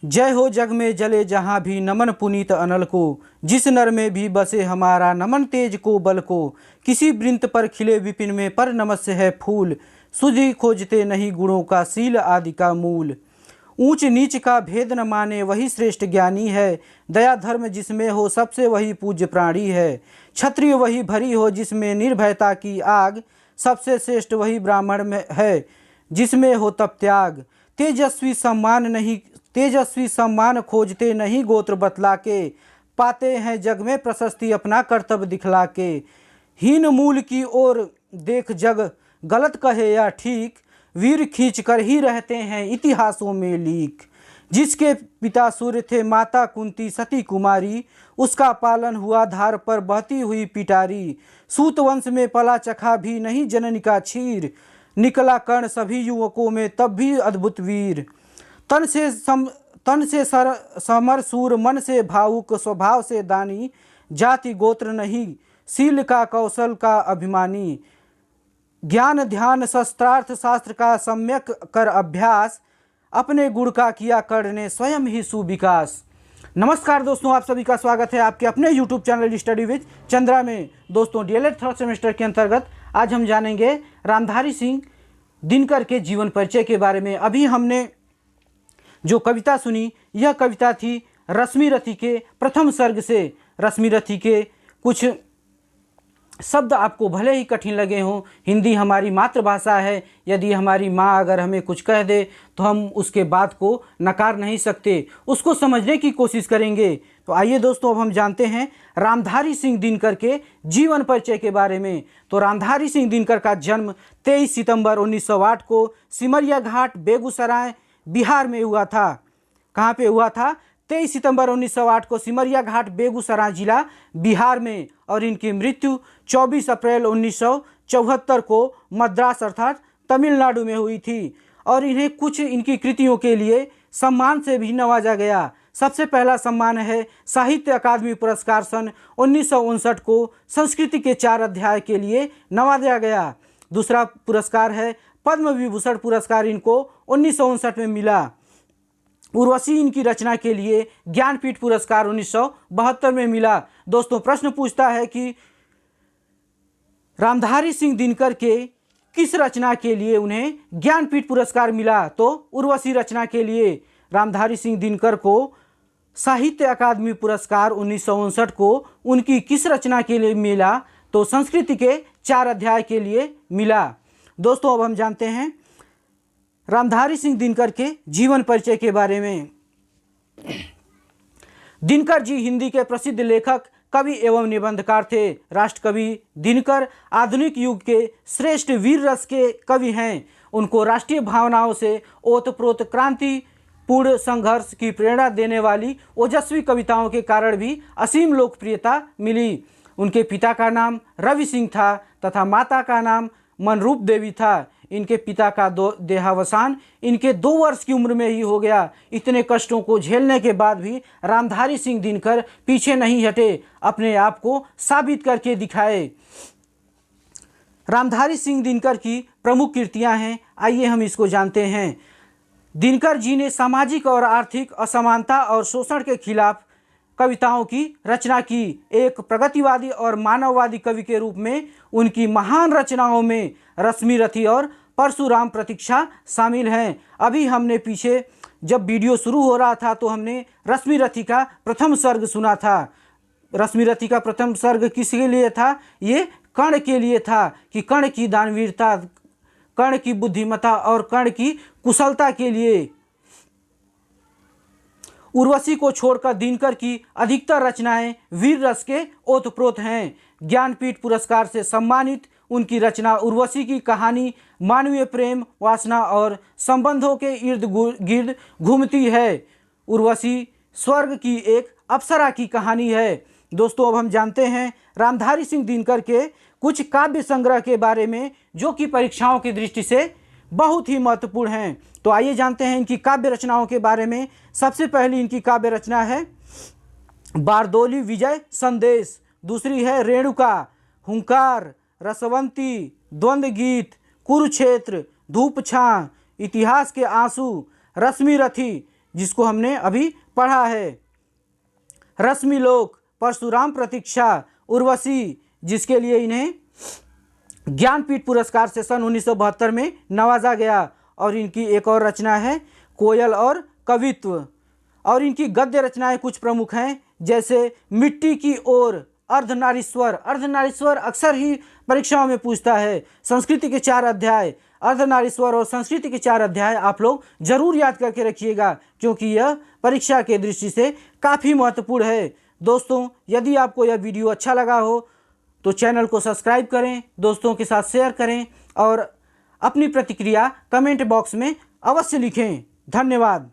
जय हो जग में जले जहाँ भी नमन पुनीत अनल को, जिस नर में भी बसे हमारा नमन तेज को बल को। किसी वृंत पर खिले विपिन में पर नमस्य है फूल, सुधि खोजते नहीं गुणों का सील आदि का मूल। ऊंच नीच का भेद न माने वही श्रेष्ठ ज्ञानी है, दया धर्म जिसमें हो सबसे वही पूज्य प्राणी है। क्षत्रिय वही भरी हो जिसमें निर्भयता की आग, सबसे श्रेष्ठ वही ब्राह्मण में है जिसमें हो तप त्याग। तेजस्वी सम्मान खोजते नहीं गोत्र बतला के, पाते हैं जग में प्रशस्ति अपना कर्तव्य दिखला के। हीन मूल की ओर देख जग गलत कहे या ठीक, वीर खींच कर ही रहते हैं इतिहासों में लीक। जिसके पिता सूर्य थे माता कुंती सती कुमारी, उसका पालन हुआ धार पर बहती हुई पिटारी। सूत वंश में पला चखा भी नहीं जननी का क्षीर, निकला कर्ण सभी युवकों में तब भी अद्भुत वीर। तन से समर सूर, मन से भावुक, स्वभाव से दानी, जाति गोत्र नहीं शील का कौशल का अभिमानी। ज्ञान ध्यान शस्त्रार्थ शास्त्र का सम्यक कर अभ्यास, अपने गुण का किया कर्ण ने स्वयं ही सुविकास। नमस्कार दोस्तों, आप सभी का स्वागत है आपके अपने YouTube channel study with Chandra में। दोस्तों डीएलएड थर्ड सेमेस्टर के अंतर्गत आज हम जानेंगे रामधारी सिंह दिनकर के जीवन परिचय के बारे में। अभी हमने जो कविता सुनी, यह कविता थी रश्मि रथी के प्रथम सर्ग से। रश्मि रथी के कुछ शब्द आपको भले ही कठिन लगे हों, हिंदी हमारी मातृभाषा है, यदि हमारी माँ अगर हमें कुछ कह दे तो हम उसके बात को नकार नहीं सकते, उसको समझने की कोशिश करेंगे। तो आइए दोस्तों, अब हम जानते हैं रामधारी सिंह दिनकर के जीवन परिचय के बारे में। तो रामधारी सिंह दिनकर का जन्म 23 सितंबर 1908 को सिमरिया घाट बेगूसराय बिहार में हुआ था। कहाँ पे हुआ था? 23 सितंबर 1908 को सिमरिया घाट बेगूसराय जिला बिहार में। और इनकी मृत्यु 24 अप्रैल 1974 को मद्रास अर्थात तमिलनाडु में हुई थी। और इन्हें कुछ इनकी कृतियों के लिए सम्मान से भी नवाजा गया। सबसे पहला सम्मान है साहित्य अकादमी पुरस्कार सन 1959 को संस्कृति के 4 अध्याय के लिए नवाजा गया। दूसरा पुरस्कार है पद्म विभूषण पुरस्कार, इनको 1959 में मिला। उर्वशी इनकी रचना के लिए ज्ञानपीठ पुरस्कार 1972 में मिला। दोस्तों प्रश्न पूछता है कि रामधारी सिंह दिनकर के किस रचना के लिए उन्हें ज्ञानपीठ पुरस्कार मिला? तो उर्वशी रचना के लिए रामधारी सिंह दिनकर को साहित्य अकादमी पुरस्कार 1959 को उनकी किस रचना के लिए मिला? तो संस्कृति के 4 अध्याय के लिए मिला। दोस्तों अब हम जानते हैं रामधारी सिंह दिनकर के जीवन परिचय के बारे में। दिनकर जी हिंदी के प्रसिद्ध लेखक, कवि एवं निबंधकार थे। राष्ट्रकवि दिनकर आधुनिक युग के श्रेष्ठ वीर रस के कवि हैं। उनको राष्ट्रीय भावनाओं से ओतप्रोत क्रांतिपूर्ण संघर्ष की प्रेरणा देने वाली ओजस्वी कविताओं के कारण भी असीम लोकप्रियता मिली। उनके पिता का नाम रवि सिंह था तथा माता का नाम मनरूप देवी था। इनके पिता का देहावसान इनके 2 वर्ष की उम्र में ही हो गया। इतने कष्टों को झेलने के बाद भी रामधारी सिंह दिनकर पीछे नहीं हटे, अपने आप को साबित करके दिखाए। रामधारी सिंह दिनकर की प्रमुख कृतियां हैं, आइए हम इसको जानते हैं। दिनकर जी ने सामाजिक और आर्थिक असमानता और शोषण के खिलाफ कविताओं की रचना की। एक प्रगतिवादी और मानववादी कवि के रूप में उनकी महान रचनाओं में रश्मि रथी और परशुराम प्रतीक्षा शामिल हैं। अभी हमने पीछे जब वीडियो शुरू हो रहा था तो हमने रश्मि रथी का प्रथम सर्ग सुना था। रश्मि रथी का प्रथम सर्ग किसके लिए था? ये कर्ण के लिए था कि कर्ण की दानवीरता, कर्ण की बुद्धिमत्ता और कर्ण की कुशलता के लिए। उर्वशी को छोड़कर दिनकर की अधिकतर रचनाएं वीर रस के ओतप्रोत हैं। ज्ञानपीठ पुरस्कार से सम्मानित उनकी रचना उर्वशी की कहानी मानवीय प्रेम, वासना और संबंधों के इर्द गिर्द घूमती है। उर्वशी स्वर्ग की एक अप्सरा की कहानी है। दोस्तों अब हम जानते हैं रामधारी सिंह दिनकर के कुछ काव्य संग्रह के बारे में, जो कि परीक्षाओं की दृष्टि से बहुत ही महत्वपूर्ण हैं। तो आइए जानते हैं इनकी काव्य रचनाओं के बारे में। सबसे पहली इनकी काव्य रचना है बारदोली विजय संदेश। दूसरी है रेणुका, हुंकार, रसवंती, द्वंद्व गीत, कुरुक्षेत्र, धूप छां, इतिहास के आंसू, रश्मि रथी, जिसको हमने अभी पढ़ा है। रश्मिलोक, परशुराम प्रतीक्षा, उर्वशी, जिसके लिए इन्हें ज्ञानपीठ पुरस्कार से सन 1972 में नवाजा गया। और इनकी एक और रचना है कोयल और कवित्व। और इनकी गद्य रचनाएं कुछ प्रमुख हैं, जैसे मिट्टी की ओर, अर्धनारीश्वर। अर्धनारीश्वर अक्सर ही परीक्षाओं में पूछता है। संस्कृति के 4 अध्याय, अर्धनारीश्वर और संस्कृति के 4 अध्याय आप लोग जरूर याद करके रखिएगा, क्योंकि यह परीक्षा के दृष्टि से काफ़ी महत्वपूर्ण है। दोस्तों, यदि आपको यह वीडियो अच्छा लगा हो तो चैनल को सब्सक्राइब करें, दोस्तों के साथ शेयर करें और अपनी प्रतिक्रिया कमेंट बॉक्स में अवश्य लिखें। धन्यवाद।